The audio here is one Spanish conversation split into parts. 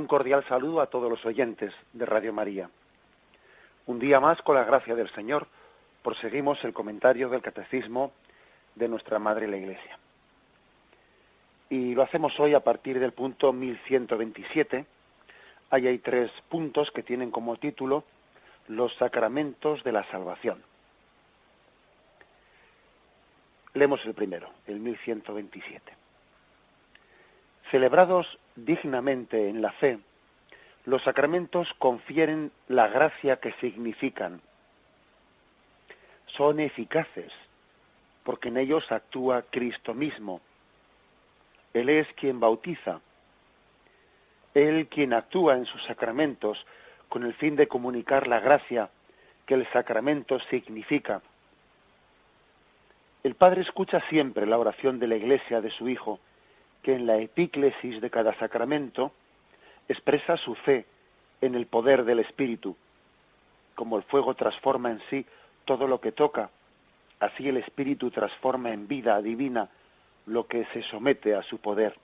Un cordial saludo a todos los oyentes de Radio María. Un día más, con la gracia del Señor, proseguimos el comentario del Catecismo de nuestra Madre la Iglesia. Y lo hacemos hoy a partir del punto 1127. Ahí hay 3 puntos que tienen como título los sacramentos de la salvación. Leemos el primero, el 1127. Celebrados dignamente en la fe, los sacramentos confieren la gracia que significan. Son eficaces, porque en ellos actúa Cristo mismo. Él es quien bautiza, Él quien actúa en sus sacramentos con el fin de comunicar la gracia que el sacramento significa. El Padre escucha siempre la oración de la Iglesia de su Hijo, que en la epíclesis de cada sacramento expresa su fe en el poder del Espíritu. Como el fuego transforma en sí todo lo que toca, así el Espíritu transforma en vida divina lo que se somete a su poder.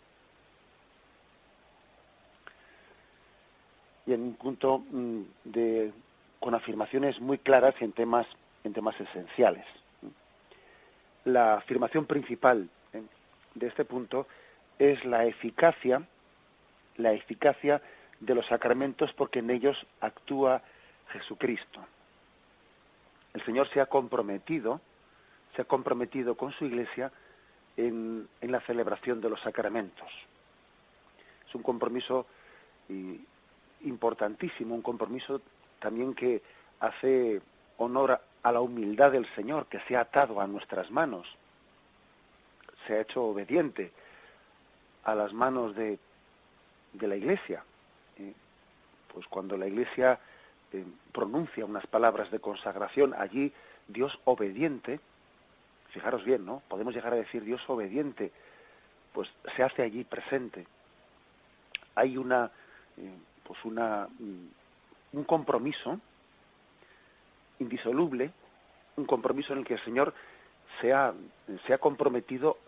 Y en un punto con afirmaciones muy claras y en temas esenciales. La afirmación principal de este punto es la eficacia de los sacramentos, porque en ellos actúa Jesucristo. El Señor se ha comprometido con su Iglesia en la celebración de los sacramentos. Es un compromiso importantísimo, un compromiso también que hace honor a la humildad del Señor, que se ha atado a nuestras manos, se ha hecho obediente a las manos de la Iglesia. Pues cuando la Iglesia pronuncia unas palabras de consagración, allí Dios obediente, fijaros bien, ¿no? Podemos llegar a decir Dios obediente, pues se hace allí presente. Hay un compromiso indisoluble, un compromiso en el que el Señor se ha comprometido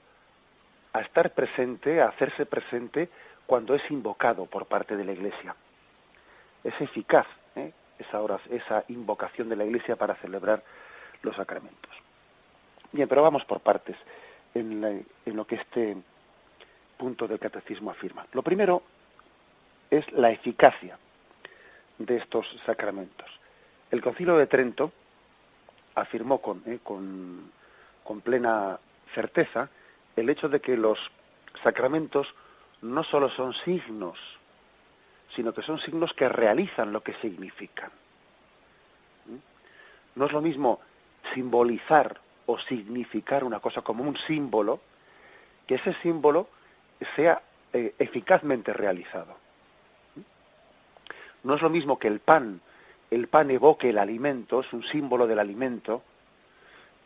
a estar presente, a hacerse presente cuando es invocado por parte de la Iglesia. Es eficaz esa invocación de la Iglesia para celebrar los sacramentos. Bien, pero vamos por partes en lo que este punto del catecismo afirma. Lo primero es la eficacia de estos sacramentos. El Concilio de Trento afirmó con plena certeza el hecho de que los sacramentos no solo son signos, sino que son signos que realizan lo que significan. No es lo mismo simbolizar o significar una cosa como un símbolo, que ese símbolo sea eficazmente realizado. No es lo mismo que el pan evoque el alimento, es un símbolo del alimento,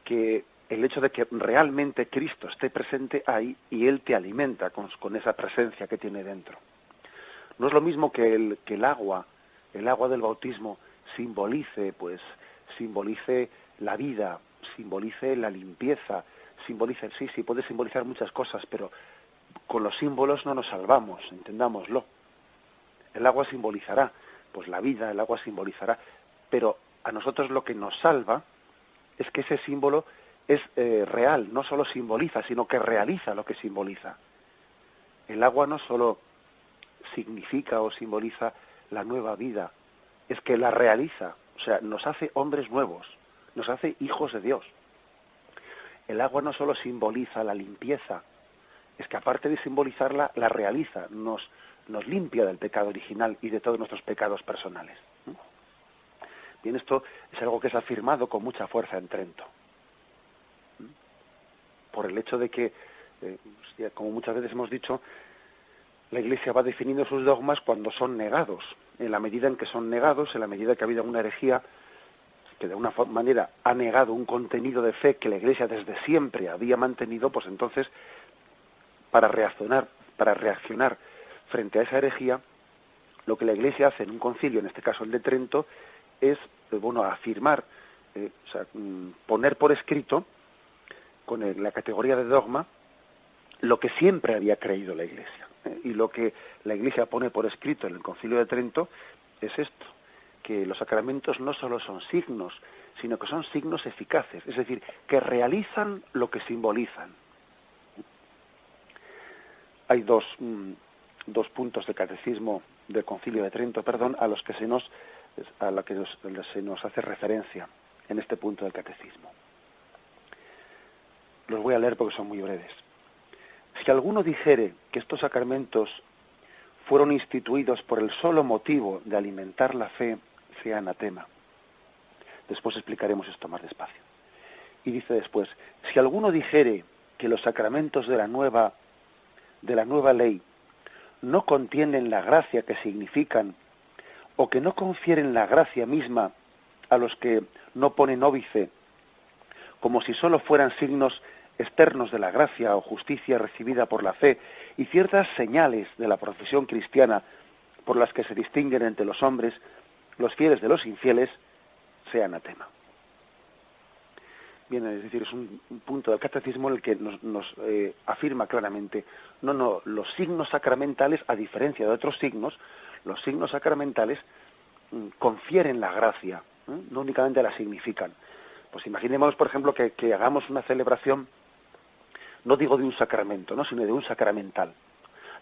que el hecho de que realmente Cristo esté presente ahí y Él te alimenta con esa presencia que tiene dentro. No es lo mismo que el agua del bautismo simbolice la vida, simbolice la limpieza, sí, puede simbolizar muchas cosas, pero con los símbolos no nos salvamos, entendámoslo. El agua simbolizará, pues la vida, el agua simbolizará, pero a nosotros lo que nos salva es que ese símbolo es real, no solo simboliza, sino que realiza lo que simboliza. El agua no solo significa o simboliza la nueva vida, es que la realiza, o sea, nos hace hombres nuevos, nos hace hijos de Dios. El agua no solo simboliza la limpieza, es que aparte de simbolizarla, la realiza, nos limpia del pecado original y de todos nuestros pecados personales. Bien, esto es algo que es afirmado con mucha fuerza en Trento. Por el hecho de que, como muchas veces hemos dicho, la Iglesia va definiendo sus dogmas cuando son negados. En la medida en que son negados, en la medida que ha habido una herejía que de una manera ha negado un contenido de fe que la Iglesia desde siempre había mantenido, pues entonces, para reaccionar frente a esa herejía, lo que la Iglesia hace en un concilio, en este caso el de Trento, es afirmar, poner por escrito, con la categoría de dogma, lo que siempre había creído la Iglesia. Y lo que la Iglesia pone por escrito en el Concilio de Trento es esto, que los sacramentos no solo son signos, sino que son signos eficaces, es decir, que realizan lo que simbolizan. Hay dos puntos de catecismo del Concilio de Trento, a los que se nos hace referencia en este punto del catecismo. Los voy a leer porque son muy breves. Si alguno dijere que estos sacramentos fueron instituidos por el solo motivo de alimentar la fe, sea anatema. Después explicaremos esto más despacio. Y dice después, si alguno dijere que los sacramentos de la nueva ley no contienen la gracia que significan, o que no confieren la gracia misma a los que no ponen óbice, como si sólo fueran signos externos de la gracia o justicia recibida por la fe y ciertas señales de la profesión cristiana por las que se distinguen entre los hombres, los fieles de los infieles, sea anatema. Bien, es decir, es un punto del catecismo en el que nos afirma claramente, los signos sacramentales, a diferencia de otros signos, los signos sacramentales confieren la gracia, no únicamente la significan. Pues imaginemos, por ejemplo, que hagamos una celebración, no digo de un sacramento, sino de un sacramental.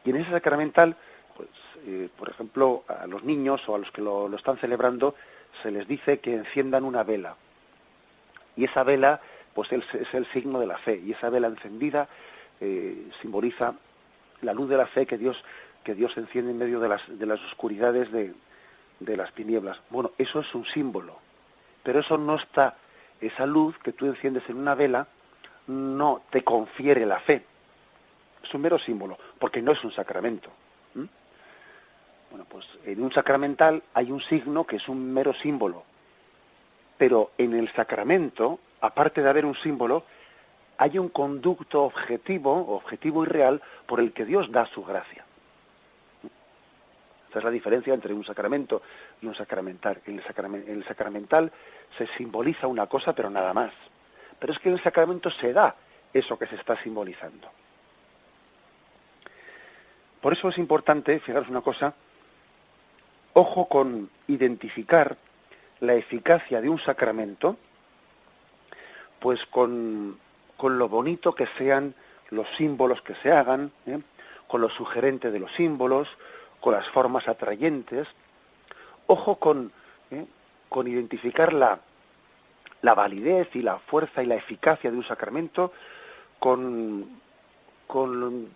Y en ese sacramental, pues, por ejemplo, a los niños o a los que lo están celebrando, se les dice que enciendan una vela. Y esa vela, pues es el signo de la fe. Y esa vela encendida simboliza la luz de la fe que Dios enciende en medio de las oscuridades de las tinieblas. Bueno, eso es un símbolo. Pero eso no está, esa luz que tú enciendes en una vela, no te confiere la fe. Es un mero símbolo, porque no es un sacramento. Bueno, pues en un sacramental hay un signo que es un mero símbolo. Pero en el sacramento, aparte de haber un símbolo, hay un conducto objetivo y real, por el que Dios da su gracia. Esa es la diferencia entre un sacramento y un sacramental. En el sacramental se simboliza una cosa, pero nada más. Pero es que en el sacramento se da eso que se está simbolizando. Por eso es importante, fijaros una cosa, ojo con identificar la eficacia de un sacramento, pues con lo bonito que sean los símbolos que se hagan, con lo sugerente de los símbolos, con las formas atrayentes. Ojo con identificar la validez y la fuerza y la eficacia de un sacramento,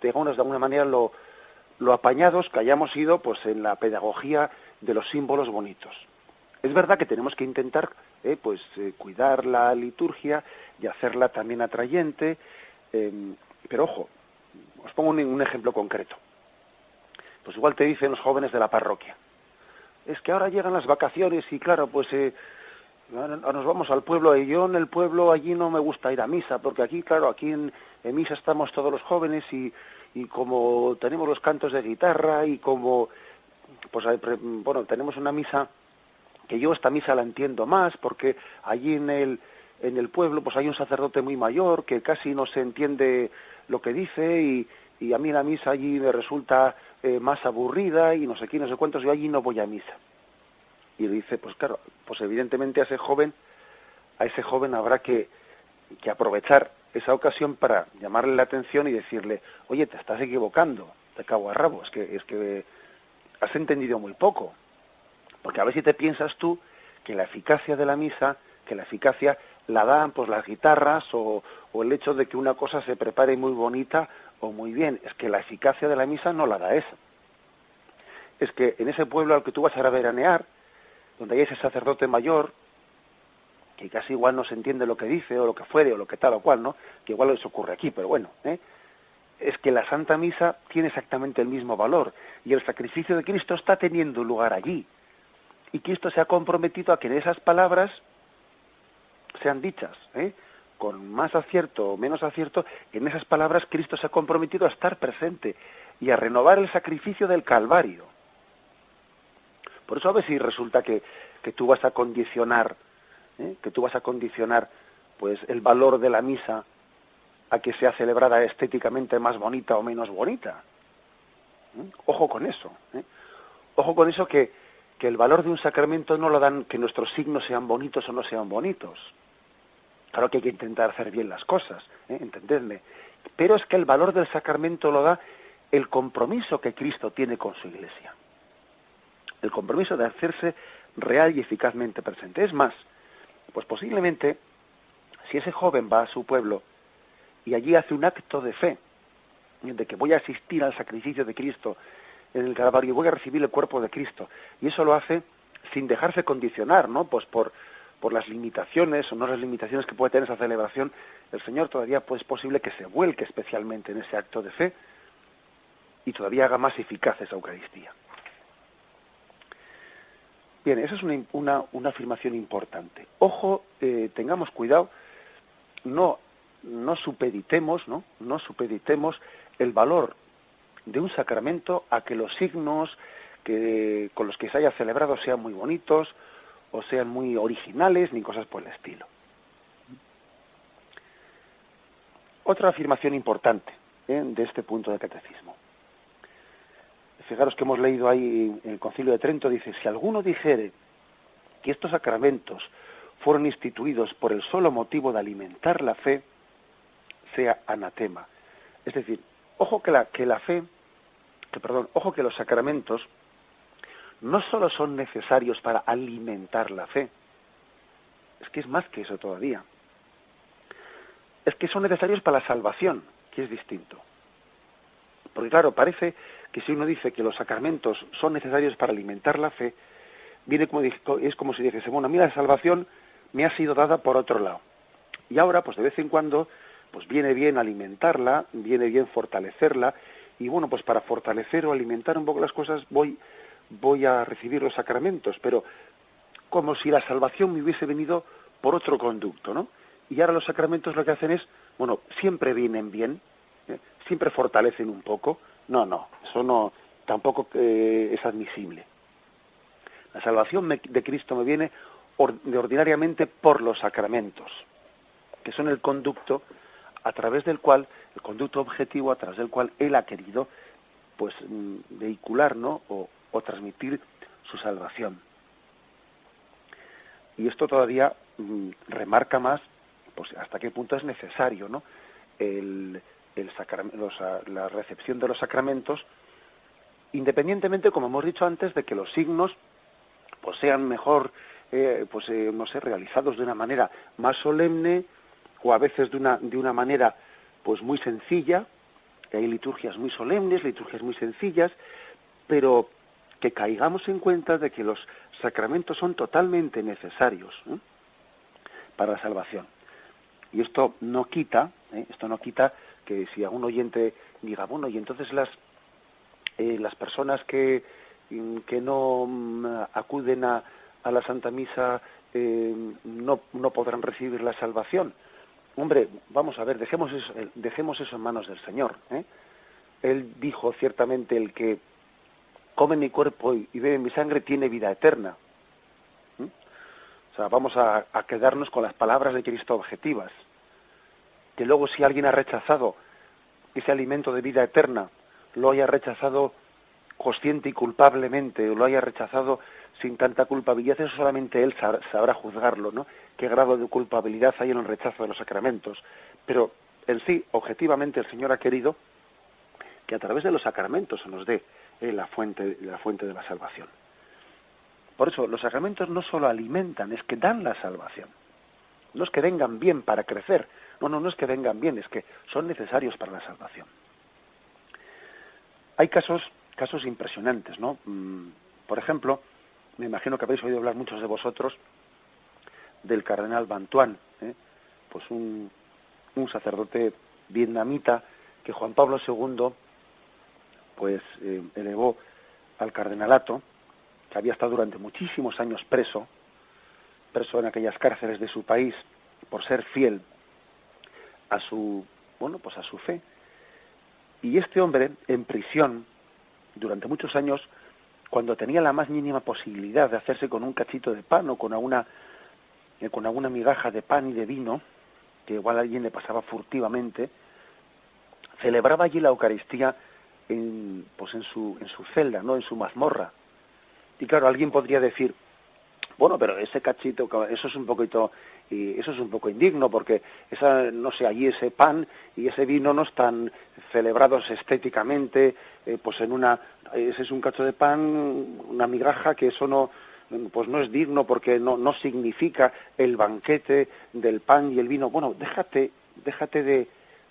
digamos, de alguna manera lo apañados que hayamos ido pues en la pedagogía de los símbolos bonitos. Es verdad que tenemos que intentar cuidar la liturgia y hacerla también atrayente, pero ojo, os pongo un ejemplo concreto. Pues igual te dicen los jóvenes de la parroquia, es que ahora llegan las vacaciones y claro, pues nos vamos al pueblo, y yo en el pueblo allí no me gusta ir a misa, porque aquí, claro, aquí en misa estamos todos los jóvenes y como tenemos los cantos de guitarra y como, pues bueno, tenemos una misa, que yo esta misa la entiendo más, porque allí en el pueblo pues hay un sacerdote muy mayor que casi no se entiende lo que dice y a mí la misa allí me resulta más aburrida y no sé qué, no sé cuántos, yo allí no voy a misa. Y dice, pues claro, pues evidentemente a ese joven habrá que aprovechar esa ocasión para llamarle la atención y decirle, oye, te estás equivocando, te cago a rabo, es que has entendido muy poco. Porque a ver si te piensas tú que la eficacia de la misa, que la eficacia la dan pues las guitarras o el hecho de que una cosa se prepare muy bonita o muy bien. Es que la eficacia de la misa no la da eso. Es que en ese pueblo al que tú vas a veranear, donde hay ese sacerdote mayor, que casi igual no se entiende lo que dice o lo que fuere o lo que tal o cual, ¿no? Que igual eso ocurre aquí, pero bueno, es que la Santa Misa tiene exactamente el mismo valor y el sacrificio de Cristo está teniendo lugar allí. Y Cristo se ha comprometido a que en esas palabras sean dichas, con más acierto o menos acierto, en esas palabras Cristo se ha comprometido a estar presente y a renovar el sacrificio del Calvario. Por eso a ver si resulta que tú vas a condicionar, pues el valor de la misa a que sea celebrada estéticamente más bonita o menos bonita. Ojo con eso. Ojo con eso que el valor de un sacramento no lo dan que nuestros signos sean bonitos o no sean bonitos. Claro que hay que intentar hacer bien las cosas, entendedme. Pero es que el valor del sacramento lo da el compromiso que Cristo tiene con su Iglesia. El compromiso de hacerse real y eficazmente presente. Es más, pues posiblemente, si ese joven va a su pueblo y allí hace un acto de fe, de que voy a asistir al sacrificio de Cristo en el Calvario, voy a recibir el cuerpo de Cristo, y eso lo hace sin dejarse condicionar, ¿no? Pues por las limitaciones o no las limitaciones que puede tener esa celebración, el Señor todavía pues, es posible que se vuelque especialmente en ese acto de fe y todavía haga más eficaz esa Eucaristía. Bien, esa es una afirmación importante. Ojo, tengamos cuidado, no supeditemos, no supeditemos el valor de un sacramento a que los signos con los que se haya celebrado sean muy bonitos o sean muy originales, ni cosas por el estilo. Otra afirmación importante de este punto del catecismo. Fijaros que hemos leído ahí en el Concilio de Trento, dice, si alguno dijere que estos sacramentos fueron instituidos por el solo motivo de alimentar la fe, sea anatema. Es decir, ojo que los sacramentos no solo son necesarios para alimentar la fe, es que es más que eso todavía. Es que son necesarios para la salvación, que es distinto. Porque claro, parece que si uno dice que los sacramentos son necesarios para alimentar la fe, es como si dijese, bueno, mira, la salvación me ha sido dada por otro lado. Y ahora, pues de vez en cuando, pues viene bien alimentarla, viene bien fortalecerla, y bueno, pues para fortalecer o alimentar un poco las cosas voy a recibir los sacramentos, pero como si la salvación me hubiese venido por otro conducto, ¿no? Y ahora los sacramentos lo que hacen es, bueno, siempre vienen bien, siempre fortalecen un poco. No, eso no, tampoco es admisible. La salvación de Cristo me viene ordinariamente por los sacramentos, que son el conducto a través del cual, el conducto objetivo a través del cual Él ha querido, pues, vehicular, ¿no? O transmitir su salvación. Y esto todavía remarca más, pues, hasta qué punto es necesario, ¿no? La recepción de los sacramentos, independientemente, como hemos dicho antes, de que los signos pues sean mejor, no sé, realizados de una manera más solemne o a veces de una manera pues muy sencilla. Hay liturgias muy solemnes, liturgias muy sencillas, pero que caigamos en cuenta de que los sacramentos son totalmente necesarios para la salvación. Y esto no quita que si algún oyente diga, bueno, y entonces las personas que no acuden a la Santa Misa no podrán recibir la salvación. Hombre, vamos a ver, dejemos eso en manos del Señor. Él dijo ciertamente, el que come mi cuerpo y bebe mi sangre tiene vida eterna. O sea, vamos a quedarnos con las palabras de Cristo objetivas. Que luego si alguien ha rechazado ese alimento de vida eterna, lo haya rechazado consciente y culpablemente, o lo haya rechazado sin tanta culpabilidad, eso solamente Él sabrá juzgarlo, ¿no? Qué grado de culpabilidad hay en el rechazo de los sacramentos. Pero en sí, objetivamente, el Señor ha querido que a través de los sacramentos se nos dé la fuente de la salvación. Por eso, los sacramentos no solo alimentan, es que dan la salvación. No es que vengan bien para crecer, no es que vengan bien, es que son necesarios para la salvación. Hay casos impresionantes, ¿no? Por ejemplo, me imagino que habéis oído hablar muchos de vosotros del cardenal Bantuan, pues un sacerdote vietnamita que Juan Pablo II pues elevó al cardenalato, que había estado durante muchísimos años preso en aquellas cárceles de su país por ser fiel a su fe. Y este hombre, en prisión, durante muchos años, cuando tenía la más mínima posibilidad de hacerse con un cachito de pan o con alguna migaja de pan y de vino, que igual alguien le pasaba furtivamente, celebraba allí la Eucaristía en su celda, no en su mazmorra. Y claro, alguien podría decir, bueno, pero ese cachito, eso es un poquito, y eso es un poco indigno, porque no sé, allí ese pan y ese vino no están celebrados estéticamente, pues ese es un cacho de pan, una migaja, que eso no, pues no es digno, porque no significa el banquete del pan y el vino. Bueno, déjate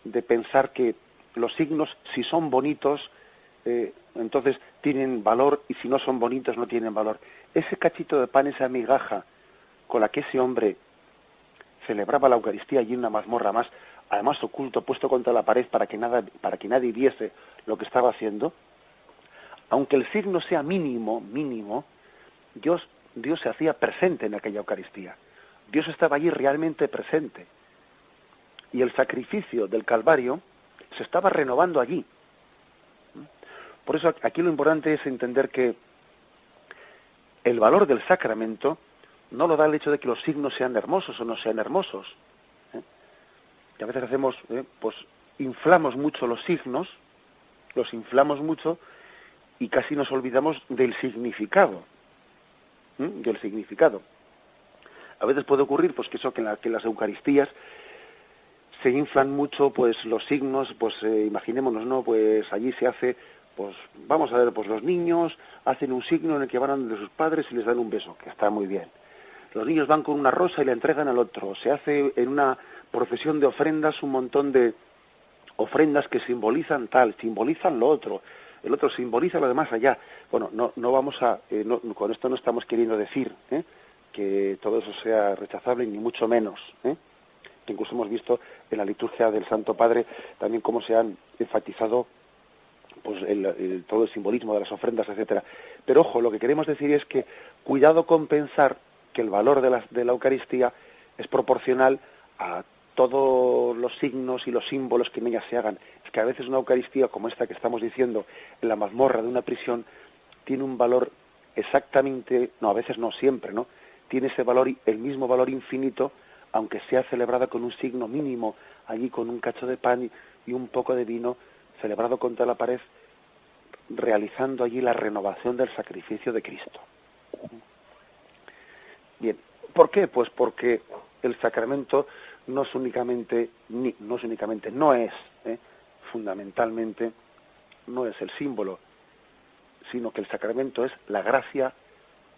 de pensar que los signos, si son bonitos, entonces tienen valor, y si no son bonitos no tienen valor. Ese cachito de pan, esa migaja con la que ese hombre celebraba la Eucaristía allí en una mazmorra más, además oculto, puesto contra la pared para que nadie viese lo que estaba haciendo, aunque el signo sea mínimo, Dios se hacía presente en aquella Eucaristía. Dios estaba allí realmente presente. Y el sacrificio del Calvario se estaba renovando allí. Por eso aquí lo importante es entender que el valor del sacramento no lo da el hecho de que los signos sean hermosos o no sean hermosos. Y a veces pues inflamos mucho los signos, los inflamos mucho y casi nos olvidamos del significado. Del significado. A veces puede ocurrir pues que en las Eucaristías se inflan mucho pues los signos, pues imaginémonos, ¿no? Pues allí se hace, pues vamos a ver, pues los niños hacen un signo en el que van de sus padres y les dan un beso, que está muy bien. Los niños van con una rosa y la entregan al otro. Se hace en una procesión de ofrendas un montón de ofrendas que simbolizan simbolizan lo otro. El otro simboliza lo demás allá. Bueno, no vamos a, con esto no estamos queriendo decir que todo eso sea rechazable, ni mucho menos. Que incluso hemos visto en la liturgia del Santo Padre también cómo se han enfatizado pues todo el simbolismo de las ofrendas, etcétera. Pero ojo, lo que queremos decir es que cuidado con pensar que el valor de la Eucaristía es proporcional a todos los signos y los símbolos que en ella se hagan. Es que a veces una Eucaristía como esta que estamos diciendo en la mazmorra de una prisión tiene un valor exactamente, no, a veces no, siempre, ¿no? Tiene ese valor, el mismo valor infinito, aunque sea celebrada con un signo mínimo, allí con un cacho de pan y un poco de vino, celebrado contra la pared, realizando allí la renovación del sacrificio de Cristo. Bien, ¿por qué? Pues porque el sacramento fundamentalmente, no es el símbolo, sino que el sacramento es la gracia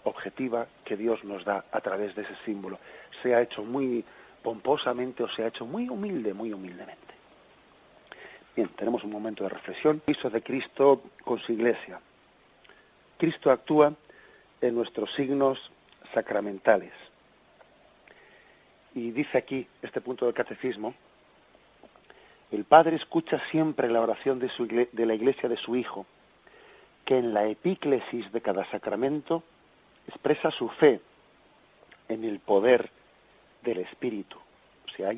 objetiva que Dios nos da a través de ese símbolo. Se ha hecho muy pomposamente o se ha hecho muy humildemente. Bien, tenemos un momento de reflexión. Cristo de Cristo con su Iglesia. Cristo actúa en nuestros signos sacramentales. Y dice aquí, este punto del catecismo, el Padre escucha siempre la oración de la Iglesia de su Hijo, que en la epíclesis de cada sacramento expresa su fe en el poder del Espíritu. O sea,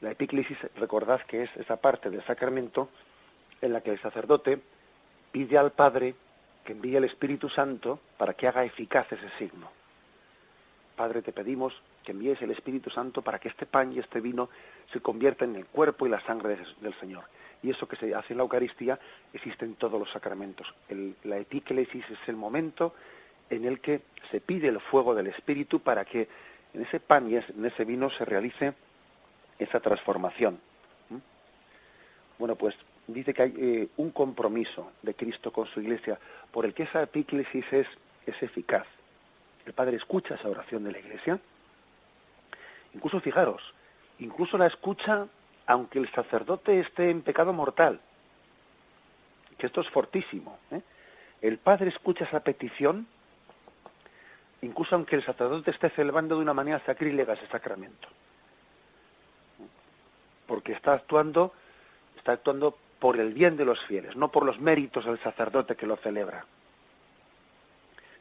la epíclesis, recordad que es esa parte del sacramento en la que el sacerdote pide al Padre que envíe el Espíritu Santo para que haga eficaz ese signo. Padre, te pedimos que envíes el Espíritu Santo para que este pan y este vino se conviertan en el cuerpo y la sangre del Señor. Y eso que se hace en la Eucaristía existe en todos los sacramentos. La epíclesis es el momento en el que se pide el fuego del Espíritu para que en ese pan y en ese vino se realice esa transformación. Bueno, pues dice que hay un compromiso de Cristo con su Iglesia por el que esa epíclesis es eficaz. El Padre escucha esa oración de la Iglesia. Incluso, fijaros, la escucha aunque el sacerdote esté en pecado mortal. Que esto es fortísimo. El Padre escucha esa petición, incluso aunque el sacerdote esté celebrando de una manera sacrílega ese sacramento. Porque está actuando por el bien de los fieles, no por los méritos del sacerdote que lo celebra.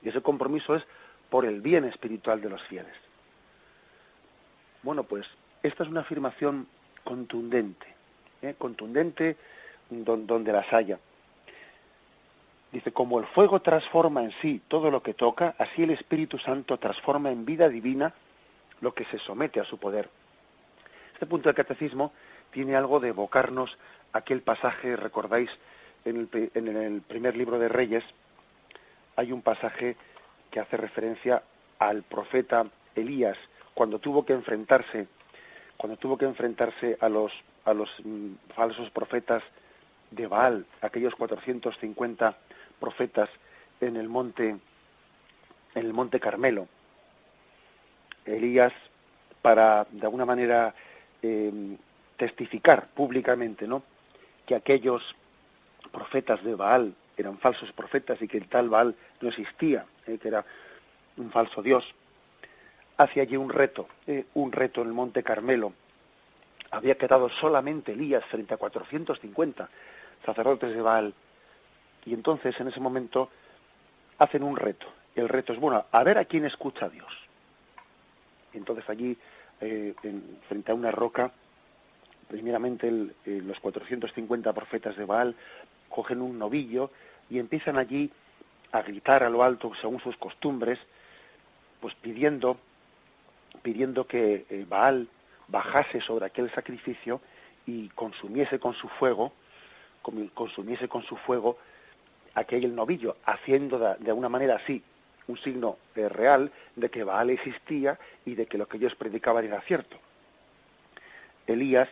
Y ese compromiso es por el bien espiritual de los fieles. Bueno, pues esta es una afirmación contundente, contundente donde las haya. Dice, como el fuego transforma en sí todo lo que toca, así el Espíritu Santo transforma en vida divina lo que se somete a su poder. Este punto del catecismo tiene algo de evocarnos aquel pasaje, recordáis, en el primer libro de Reyes hay un pasaje que hace referencia al profeta Elías cuando tuvo que enfrentarse a los falsos profetas de Baal, aquellos 450 profetas en el monte Carmelo. Elías, para de alguna manera testificar públicamente, ¿no?, que aquellos profetas de Baal eran falsos profetas y que el tal Baal no existía, que era un falso dios, hace allí un reto en el monte Carmelo. Había quedado solamente Elías frente a 450 sacerdotes de Baal, y entonces en ese momento hacen un reto. El reto es, bueno, a ver a quién escucha a Dios. Y entonces allí, frente a una roca, primeramente los 450 profetas de Baal cogen un novillo y empiezan allí a gritar a lo alto, según sus costumbres, pues pidiendo que Baal bajase sobre aquel sacrificio y consumiese con su fuego aquel novillo, haciendo de alguna manera así un signo real de que Baal existía y de que lo que ellos predicaban era cierto. Elías,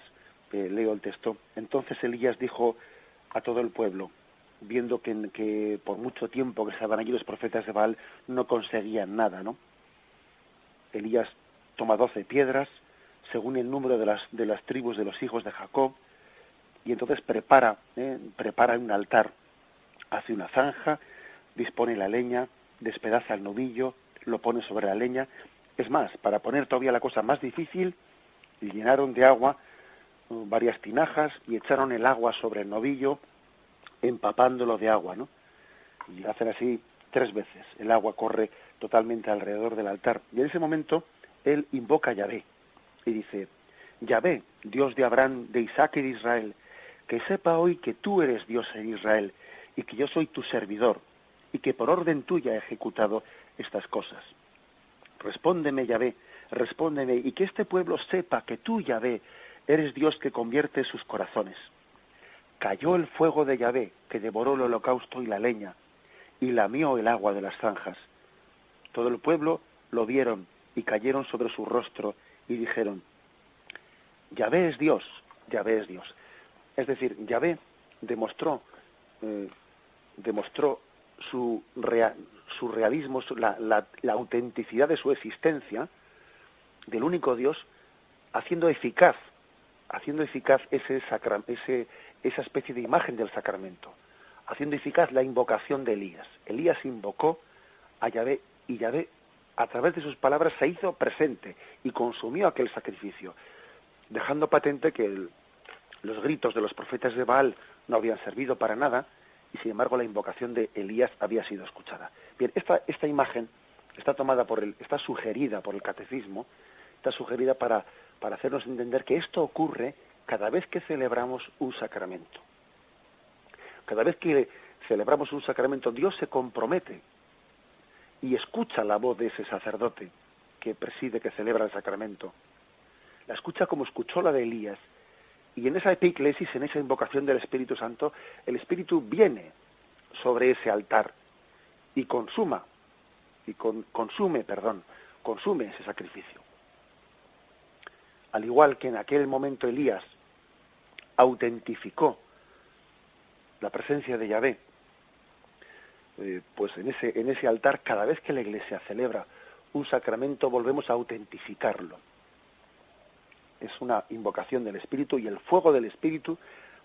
leo el texto, entonces Elías dijo a todo el pueblo, viendo que por mucho tiempo que estaban allí los profetas de Baal no conseguían nada, ¿no? Elías toma 12 piedras, según el número de las tribus de los hijos de Jacob, y entonces prepara un altar, hace una zanja, dispone la leña, despedaza el novillo, lo pone sobre la leña. Es más, para poner todavía la cosa más difícil, llenaron de agua varias tinajas y echaron el agua sobre el novillo, empapándolo de agua, ¿no? Y hacen así 3 veces. El agua corre totalmente alrededor del altar. Y en ese momento él invoca a Yahvé y dice: Yahvé, Dios de Abraham, de Isaac y de Israel, que sepa hoy que tú eres Dios en Israel y que yo soy tu servidor y que por orden tuya he ejecutado estas cosas. Respóndeme, Yahvé, respóndeme, y que este pueblo sepa que tú, Yahvé, eres Dios que convierte sus corazones. Cayó el fuego de Yahvé, que devoró el holocausto y la leña, y lamió el agua de las zanjas. Todo el pueblo lo vieron y cayeron sobre su rostro y dijeron: Yahvé es Dios, Yahvé es Dios. Es decir, Yahvé demostró su realismo, la autenticidad de su existencia, del único Dios, haciendo eficaz esa especie de imagen del sacramento, haciendo eficaz la invocación de Elías. Elías invocó a Yahvé y Yahvé, a través de sus palabras, se hizo presente y consumió aquel sacrificio, dejando patente que los gritos de los profetas de Baal no habían servido para nada, y sin embargo la invocación de Elías había sido escuchada. Bien, esta imagen está sugerida por el catecismo, está sugerida para hacernos entender que esto ocurre cada vez que celebramos un sacramento. Cada vez que celebramos un sacramento, Dios se compromete y escucha la voz de ese sacerdote que preside, que celebra el sacramento. La escucha como escuchó la de Elías. Y en esa epíclesis, en esa invocación del Espíritu Santo, el Espíritu viene sobre ese altar y consume ese sacrificio. Al igual que en aquel momento Elías autentificó la presencia de Yahvé, pues en ese altar, cada vez que la Iglesia celebra un sacramento, volvemos a autentificarlo. Es una invocación del Espíritu, y el fuego del Espíritu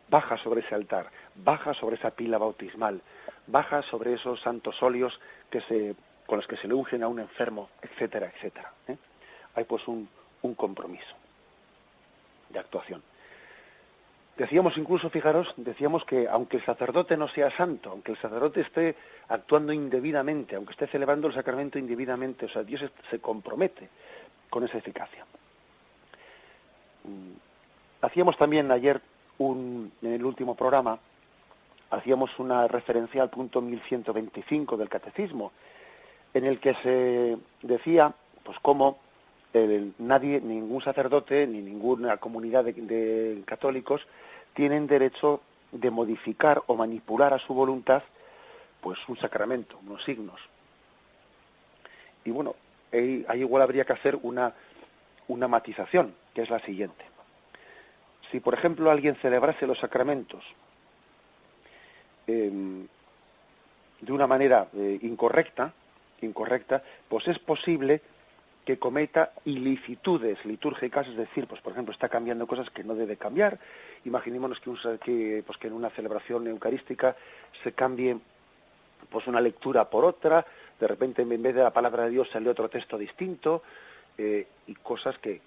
baja sobre ese altar, baja sobre esa pila bautismal, baja sobre esos santos óleos con los que se le ungen a un enfermo, etcétera, etcétera. Hay pues un compromiso de actuación. Decíamos incluso, fijaros, que aunque el sacerdote no sea santo, aunque el sacerdote esté actuando indebidamente, aunque esté celebrando el sacramento indebidamente, o sea, Dios se compromete con esa eficacia. Hacíamos también ayer, en el último programa, hacíamos una referencia al punto 1125 del Catecismo, en el que se decía, pues cómo ningún sacerdote, ni ninguna comunidad de católicos tienen derecho de modificar o manipular a su voluntad pues un sacramento, unos signos. Y bueno, ahí igual habría que hacer una matización, que es la siguiente. Si, por ejemplo, alguien celebrase los sacramentos de una manera incorrecta, pues es posible que cometa ilicitudes litúrgicas, es decir, pues por ejemplo está cambiando cosas que no debe cambiar. Imaginémonos que en una celebración eucarística se cambie pues una lectura por otra, de repente en vez de la palabra de Dios sale otro texto distinto, y cosas que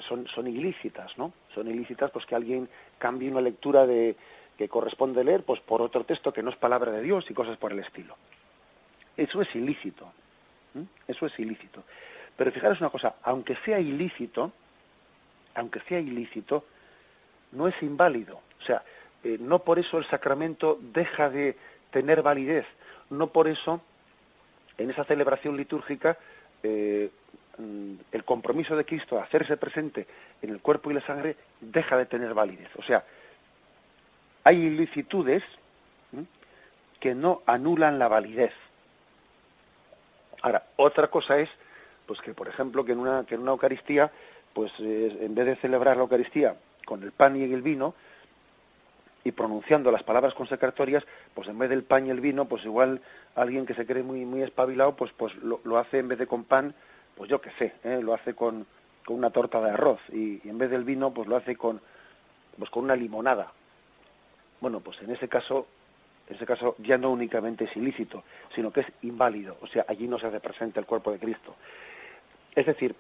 son ilícitas, ¿no? Son ilícitas, pues que alguien cambie una lectura que corresponde leer pues por otro texto que no es palabra de Dios y cosas por el estilo. Eso es ilícito. Eso es ilícito. Pero fijaros una cosa, aunque sea ilícito, no es inválido. O sea, no por eso el sacramento deja de tener validez. No por eso, en esa celebración litúrgica, el compromiso de Cristo a hacerse presente en el cuerpo y la sangre deja de tener validez. O sea, hay ilicitudes que no anulan la validez. Ahora, otra cosa es, pues que por ejemplo, que en una Eucaristía, pues en vez de celebrar la Eucaristía con el pan y el vino, y pronunciando las palabras consecratorias, pues en vez del pan y el vino, pues igual alguien que se cree muy espabilado, pues lo hace en vez de con pan, pues yo qué sé, lo hace con una torta de arroz, y en vez del vino, pues lo hace con una limonada. Bueno, pues en ese caso ya no únicamente es ilícito, sino que es inválido. O sea, allí no se hace presente el cuerpo de Cristo. Es decir,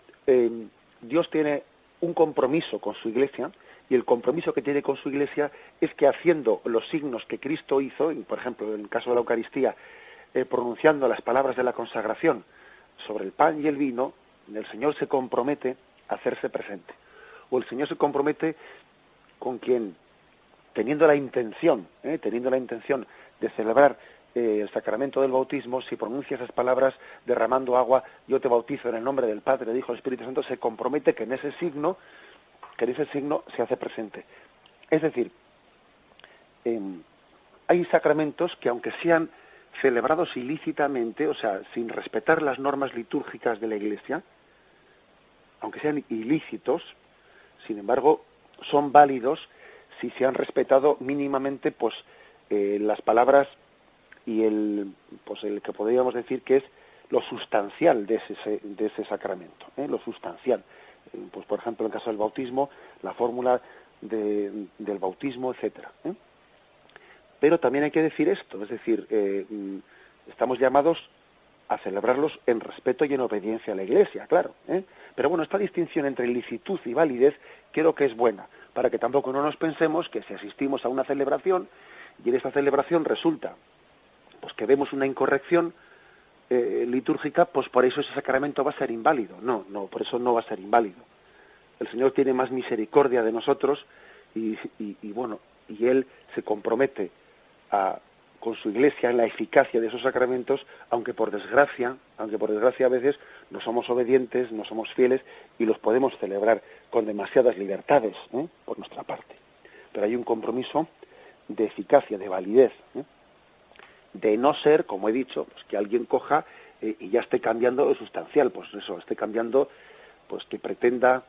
Dios tiene un compromiso con su Iglesia, y el compromiso que tiene con su Iglesia es que haciendo los signos que Cristo hizo, y por ejemplo, en el caso de la Eucaristía, pronunciando las palabras de la consagración sobre el pan y el vino, el Señor se compromete a hacerse presente. O el Señor se compromete con quien, teniendo la intención de celebrar el sacramento del bautismo, si pronuncia esas palabras derramando agua, yo te bautizo en el nombre del Padre, del Hijo y del Espíritu Santo, se compromete que en ese signo se hace presente. Es decir, hay sacramentos que aunque sean celebrados ilícitamente, o sea, sin respetar las normas litúrgicas de la Iglesia, aunque sean ilícitos, sin embargo, son válidos si se han respetado mínimamente las palabras y el que podríamos decir que es lo sustancial de ese sacramento, lo sustancial. Pues por ejemplo, en el caso del bautismo, la fórmula del bautismo, etcétera. Pero también hay que decir esto, es decir, estamos llamados a celebrarlos en respeto y en obediencia a la Iglesia, claro. Pero bueno, esta distinción entre licitud y validez creo que es buena, para que tampoco no nos pensemos que si asistimos a una celebración y en esta celebración resulta pues que vemos una incorrección litúrgica, pues por eso ese sacramento va a ser inválido. No, por eso no va a ser inválido. El Señor tiene más misericordia de nosotros y Él se compromete con su Iglesia en la eficacia de esos sacramentos, aunque por desgracia a veces no somos obedientes, no somos fieles y los podemos celebrar con demasiadas libertades por nuestra parte. Pero hay un compromiso de eficacia, de validez, de no ser, como he dicho, pues que alguien coja y ya esté cambiando lo sustancial, pues eso, esté cambiando, pues que pretenda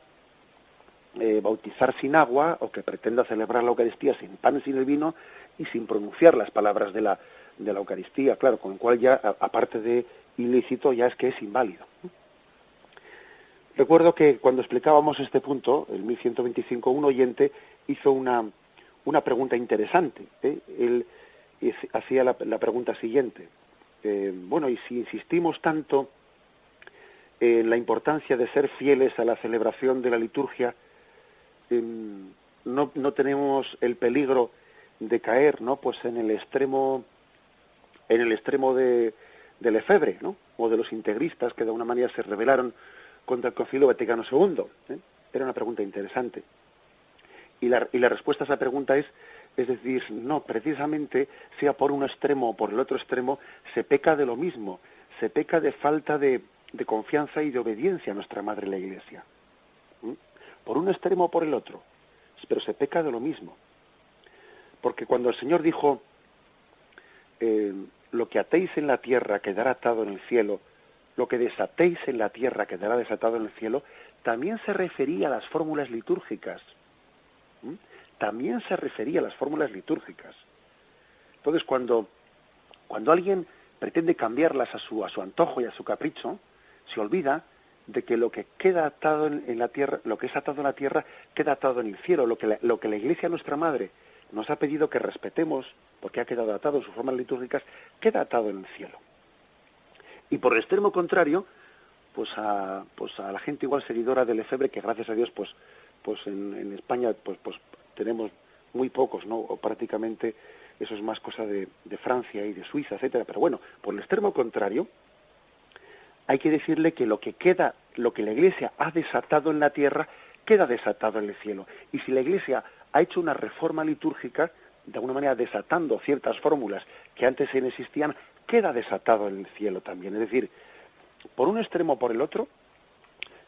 bautizar sin agua o que pretenda celebrar la Eucaristía sin pan y sin el vino y sin pronunciar las palabras de la Eucaristía, claro, con el cual ya, aparte de ilícito, ya es que es inválido. Recuerdo que cuando explicábamos este punto, el 1125, un oyente hizo una pregunta interesante. Él hacía la pregunta siguiente. Y si insistimos tanto en la importancia de ser fieles a la celebración de la liturgia, no tenemos el peligro de caer, ¿no?, pues en el extremo de Lefebvre, ¿no?, o de los integristas que de alguna manera se rebelaron contra el Concilio Vaticano II. Era una pregunta interesante. Y la respuesta a esa pregunta es decir, no, precisamente sea por un extremo o por el otro extremo, se peca de lo mismo, se peca de falta de confianza y de obediencia a nuestra Madre la Iglesia. Por un extremo o por el otro, pero se peca de lo mismo. Porque cuando el Señor dijo, lo que atéis en la tierra quedará atado en el cielo, lo que desatéis en la tierra quedará desatado en el cielo, también se refería a las fórmulas litúrgicas. ¿Mm? También se refería a las fórmulas litúrgicas. Entonces, cuando alguien pretende cambiarlas a su antojo y a su capricho, se olvida de que lo que queda atado en la tierra, lo que es atado en la tierra, queda atado en el cielo. Lo que la Iglesia, nuestra Madre, nos ha pedido que respetemos, porque ha quedado atado en sus formas litúrgicas, queda atado en el cielo. Y por el extremo contrario, pues a la gente igual seguidora del Lefebvre, que gracias a Dios, pues en España, pues tenemos muy pocos, ¿no? O prácticamente eso es más cosa de Francia y de Suiza, etcétera. Pero bueno, por el extremo contrario, hay que decirle que lo que la Iglesia ha desatado en la tierra, queda desatado en el cielo. Y si la Iglesia ha hecho una reforma litúrgica, de alguna manera desatando ciertas fórmulas que antes no existían, queda desatado en el cielo también. Es decir, por un extremo o por el otro,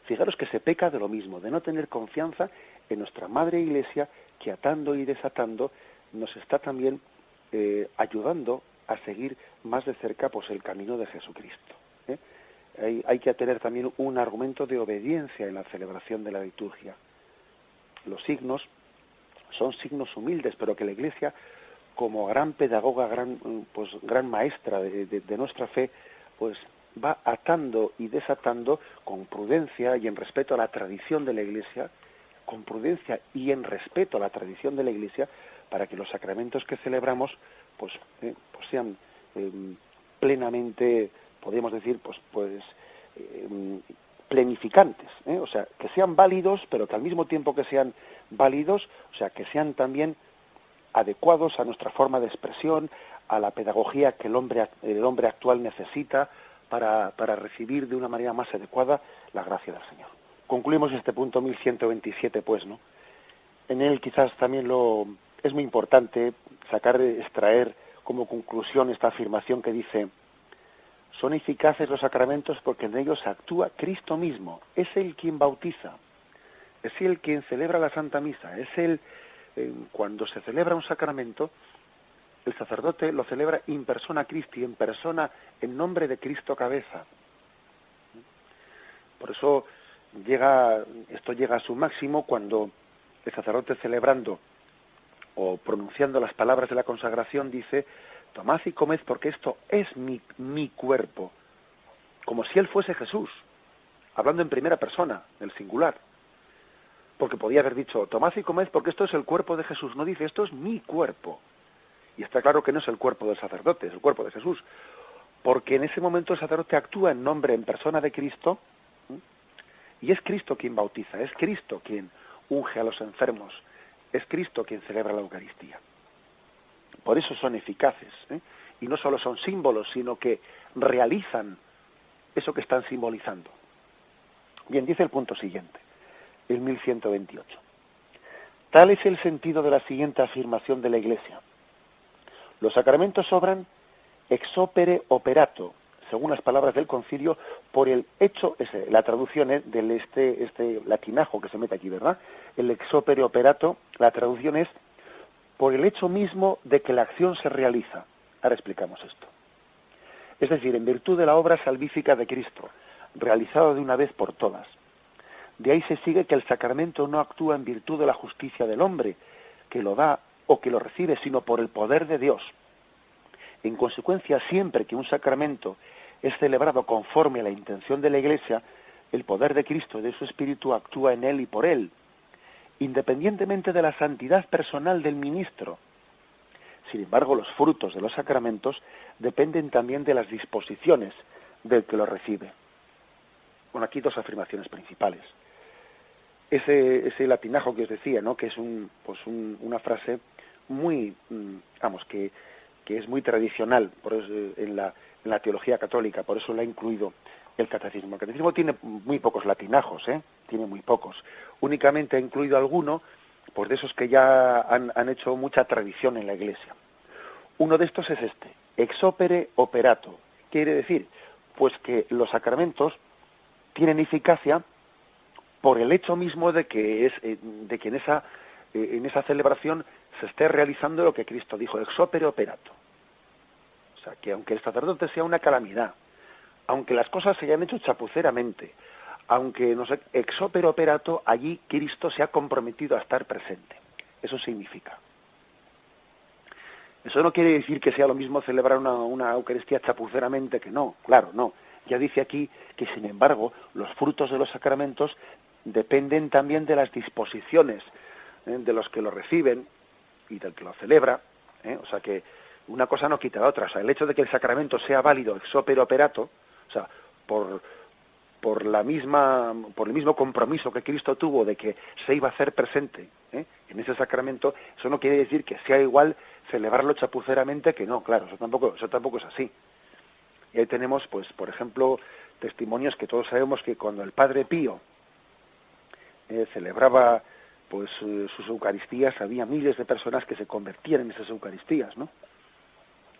fijaros que se peca de lo mismo, de no tener confianza en nuestra Madre Iglesia, que atando y desatando nos está también ayudando a seguir más de cerca pues el camino de Jesucristo. Hay que tener también un argumento de obediencia en la celebración de la liturgia. Los signos son signos humildes, pero que la Iglesia, como gran pedagoga, gran maestra de nuestra fe, pues va atando y desatando con prudencia y en respeto a la tradición de la Iglesia, con prudencia y en respeto a la tradición de la Iglesia, para que los sacramentos que celebramos pues sean plenamente, podríamos decir, plenificantes, o sea, que sean válidos, pero que al mismo tiempo que sean válidos, o sea, que sean también adecuados a nuestra forma de expresión, a la pedagogía que el hombre actual necesita para recibir de una manera más adecuada la gracia del Señor. Concluimos este punto 1127, pues, ¿no? En él quizás también es muy importante extraer como conclusión esta afirmación que dice: son eficaces los sacramentos porque en ellos actúa Cristo mismo. Es Él quien bautiza, es Él quien celebra la Santa Misa, es Él, cuando se celebra un sacramento, el sacerdote lo celebra in persona Christi, en persona, en nombre de Cristo cabeza. Por eso esto llega a su máximo cuando el sacerdote celebrando o pronunciando las palabras de la consagración dice: tomad y comed porque esto es mi cuerpo, como si él fuese Jesús, hablando en primera persona, el singular. Porque podía haber dicho: tomad y comed porque esto es el cuerpo de Jesús. No, dice: esto es mi cuerpo. Y está claro que no es el cuerpo del sacerdote, es el cuerpo de Jesús. Porque en ese momento el sacerdote actúa en nombre, en persona de Cristo, y es Cristo quien bautiza, es Cristo quien unge a los enfermos, es Cristo quien celebra la Eucaristía. Por eso son eficaces, y no solo son símbolos, sino que realizan eso que están simbolizando. Bien, dice el punto siguiente, el 1128. Tal es el sentido de la siguiente afirmación de la Iglesia: los sacramentos obran ex opere operato, según las palabras del concilio, por el hecho, la traducción es del este latinajo que se mete aquí, ¿verdad? El ex opere operato, la traducción es por el hecho mismo de que la acción se realiza. Ahora explicamos esto. Es decir, en virtud de la obra salvífica de Cristo, realizada de una vez por todas. De ahí se sigue que el sacramento no actúa en virtud de la justicia del hombre, que lo da o que lo recibe, sino por el poder de Dios. En consecuencia, siempre que un sacramento es celebrado conforme a la intención de la Iglesia, el poder de Cristo y de su Espíritu actúa en él y por él, independientemente de la santidad personal del ministro. Sin embargo, los frutos de los sacramentos dependen también de las disposiciones del que los recibe. Bueno, aquí dos afirmaciones principales. Ese latinajo que os decía, ¿no?, que es una frase muy, que es muy tradicional por eso, en la teología católica, por eso la ha incluido el catecismo. El catecismo tiene muy pocos latinajos, tiene muy pocos. Únicamente ha incluido alguno, pues de esos que ya han hecho mucha tradición en la Iglesia. Uno de estos es este: ex opere operato. Quiere decir, pues que los sacramentos tienen eficacia por el hecho mismo de que en esa celebración se esté realizando lo que Cristo dijo, ex opere operato. O sea, que aunque el sacerdote sea una calamidad, aunque las cosas se hayan hecho chapuceramente, aunque, no sé, ex opere operato, allí Cristo se ha comprometido a estar presente. Eso significa. Eso no quiere decir que sea lo mismo celebrar una Eucaristía chapuceramente que no, claro, no. Ya dice aquí que, sin embargo, los frutos de los sacramentos dependen también de las disposiciones de los que lo reciben y del que lo celebra. O sea que una cosa no quita la otra. O sea, el hecho de que el sacramento sea válido ex opere operato, o sea, por el mismo compromiso que Cristo tuvo de que se iba a hacer presente en ese sacramento, eso no quiere decir que sea igual celebrarlo chapuceramente que no, claro, eso tampoco es así. Y ahí tenemos, pues, por ejemplo, testimonios que todos sabemos que cuando el Padre Pío celebraba pues sus Eucaristías, había miles de personas que se convertían en esas Eucaristías, ¿no?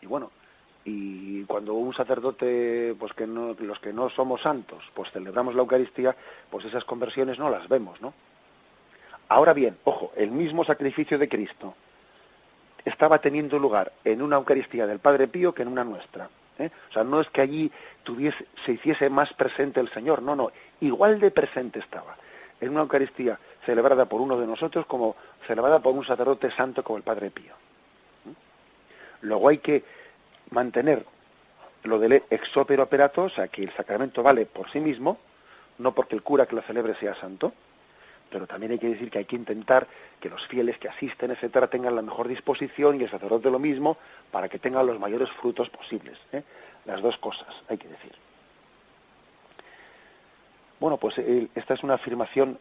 Y bueno, y cuando un sacerdote, pues los que no somos santos, pues celebramos la Eucaristía, pues esas conversiones no las vemos, ¿no? Ahora bien, ojo, el mismo sacrificio de Cristo estaba teniendo lugar en una Eucaristía del Padre Pío que en una nuestra. O sea, no es que allí se hiciese más presente el Señor, no, igual de presente estaba en una Eucaristía celebrada por uno de nosotros como celebrada por un sacerdote santo como el Padre Pío. Luego hay que mantener lo del ex opere operato, o sea, que el sacramento vale por sí mismo, no porque el cura que lo celebre sea santo, pero también hay que decir que hay que intentar que los fieles que asisten, etcétera, tengan la mejor disposición y el sacerdote lo mismo para que tengan los mayores frutos posibles. Las dos cosas, hay que decir. Bueno, pues esta es una afirmación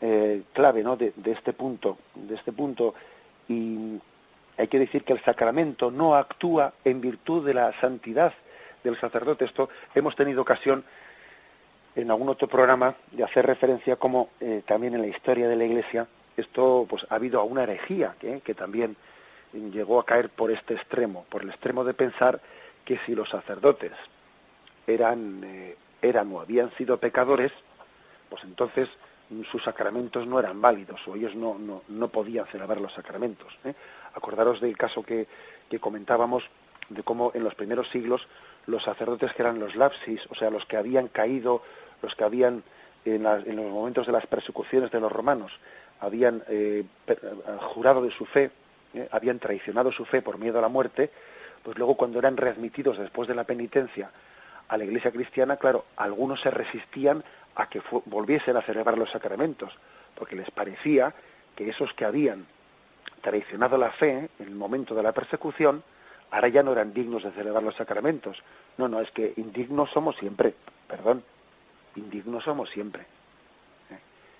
clave, ¿no?, de este punto, y hay que decir que el sacramento no actúa en virtud de la santidad del sacerdote. Esto hemos tenido ocasión en algún otro programa de hacer referencia como también en la historia de la Iglesia esto pues ha habido una herejía que también llegó a caer por este extremo, por el extremo de pensar que si los sacerdotes eran o habían sido pecadores, pues entonces sus sacramentos no eran válidos o ellos no podían celebrar los sacramentos. Acordaros del caso que comentábamos de cómo en los primeros siglos los sacerdotes que eran los lapsis, o sea, los que habían caído, los que habían en los momentos de las persecuciones de los romanos, habían jurado de su fe, habían traicionado su fe por miedo a la muerte, pues luego cuando eran readmitidos después de la penitencia a la Iglesia cristiana, claro, algunos se resistían a que volviesen a celebrar los sacramentos, porque les parecía que esos que habían traicionado la fe en el momento de la persecución, ahora ya no eran dignos de celebrar los sacramentos. No, es que indignos somos siempre, indignos somos siempre.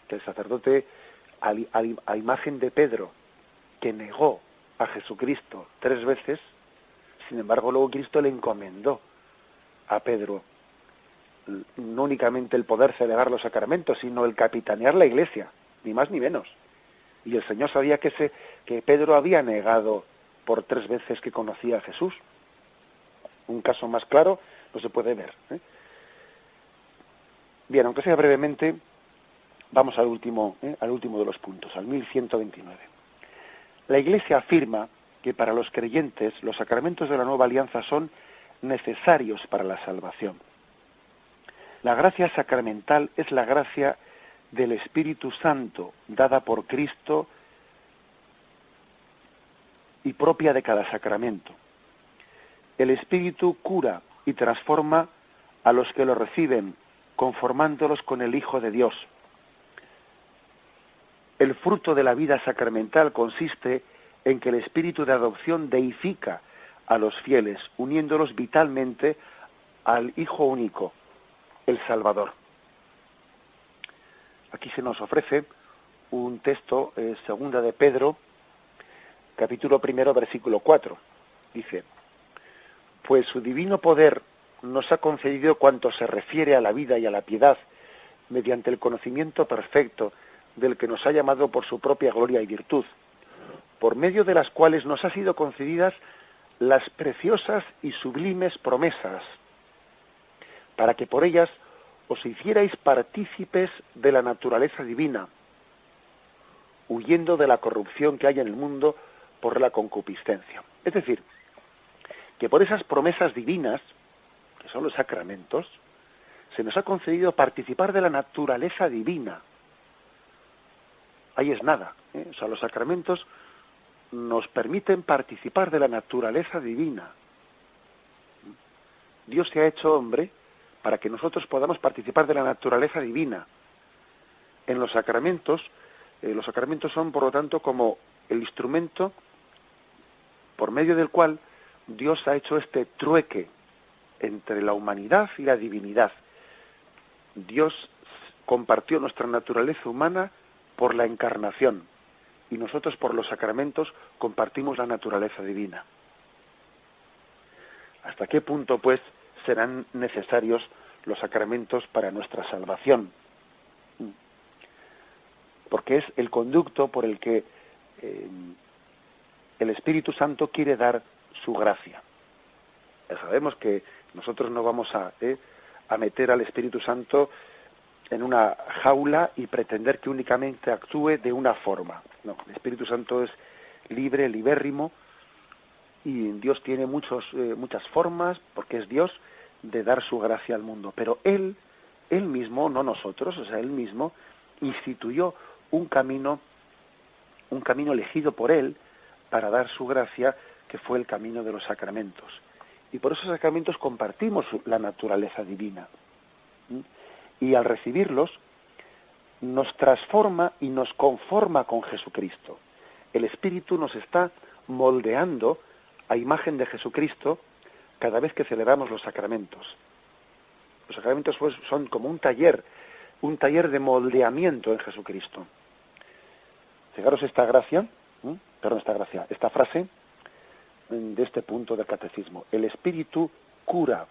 Que el sacerdote, a imagen de Pedro, que negó a Jesucristo 3 veces, sin embargo luego Cristo le encomendó a Pedro no únicamente el poder celebrar los sacramentos, sino el capitanear la Iglesia, ni más ni menos. Y el Señor sabía que Pedro había negado por 3 veces que conocía a Jesús. Un caso más claro no se puede ver. Bien, aunque sea brevemente, vamos al último de los puntos, al 1129. La Iglesia afirma que para los creyentes los sacramentos de la nueva alianza son necesarios para la salvación. La gracia sacramental es la gracia del Espíritu Santo, dada por Cristo y propia de cada sacramento. El Espíritu cura y transforma a los que lo reciben, conformándolos con el Hijo de Dios. El fruto de la vida sacramental consiste en que el Espíritu de adopción deifica a los fieles, uniéndolos vitalmente al Hijo único, el Salvador. Aquí se nos ofrece un texto, segunda de Pedro, capítulo 1, versículo 4. Dice: pues su divino poder nos ha concedido cuanto se refiere a la vida y a la piedad, mediante el conocimiento perfecto del que nos ha llamado por su propia gloria y virtud, por medio de las cuales nos ha sido concedidas las preciosas y sublimes promesas, para que por ellas os hicierais partícipes de la naturaleza divina, huyendo de la corrupción que hay en el mundo por la concupiscencia. Es decir, que por esas promesas divinas, que son los sacramentos, se nos ha concedido participar de la naturaleza divina. Ahí es nada, ¿eh? O sea, los sacramentos nos permiten participar de la naturaleza divina. Dios se ha hecho hombre para que nosotros podamos participar de la naturaleza divina. En los sacramentos son, por lo tanto, como el instrumento por medio del cual Dios ha hecho este trueque entre la humanidad y la divinidad. Dios compartió nuestra naturaleza humana por la encarnación y nosotros por los sacramentos compartimos la naturaleza divina. ¿Hasta qué punto, pues, serán necesarios los sacramentos para nuestra salvación? Porque es el conducto por el que el Espíritu Santo quiere dar su gracia. Ya sabemos que nosotros no vamos a meter al Espíritu Santo en una jaula y pretender que únicamente actúe de una forma. No, el Espíritu Santo es libre, libérrimo, y Dios tiene muchas formas, porque es Dios, de dar su gracia al mundo. Pero Él mismo, no nosotros, o sea, Él mismo instituyó un camino elegido por Él para dar su gracia, que fue el camino de los sacramentos. Y por esos sacramentos compartimos la naturaleza divina. Y al recibirlos, nos transforma y nos conforma con Jesucristo. El Espíritu nos está moldeando a imagen de Jesucristo cada vez que celebramos los sacramentos. Los sacramentos, pues, son como un taller de moldeamiento en Jesucristo. Fijaros esta frase de este punto del catecismo. El Espíritu cura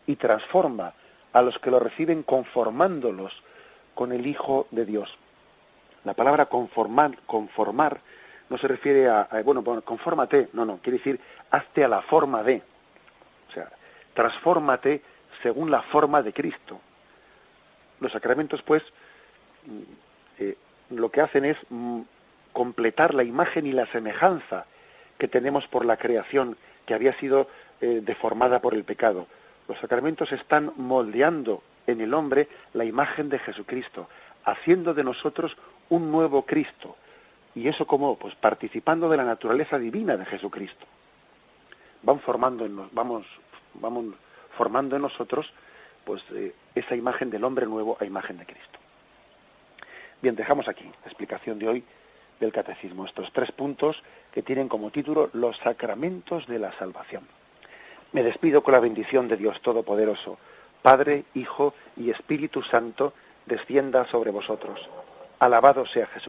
y transforma a los que lo reciben, conformándolos con el Hijo de Dios. La palabra conformar no se refiere a confórmate, no, quiere decir hazte a la forma de. O sea, transfórmate según la forma de Cristo. Los sacramentos, pues, lo que hacen es completar la imagen y la semejanza que tenemos por la creación, que había sido deformada por el pecado. Los sacramentos están moldeando en el hombre la imagen de Jesucristo, haciendo de nosotros un nuevo Cristo. ¿Y eso cómo? Pues participando de la naturaleza divina de Jesucristo. Vamos formando en nosotros, pues, esa imagen del hombre nuevo a imagen de Cristo. Bien, dejamos aquí la explicación de hoy del catecismo, estos 3 puntos que tienen como título los sacramentos de la salvación. Me despido con la bendición de Dios Todopoderoso, Padre, Hijo y Espíritu Santo, descienda sobre vosotros. Alabado sea Jesús.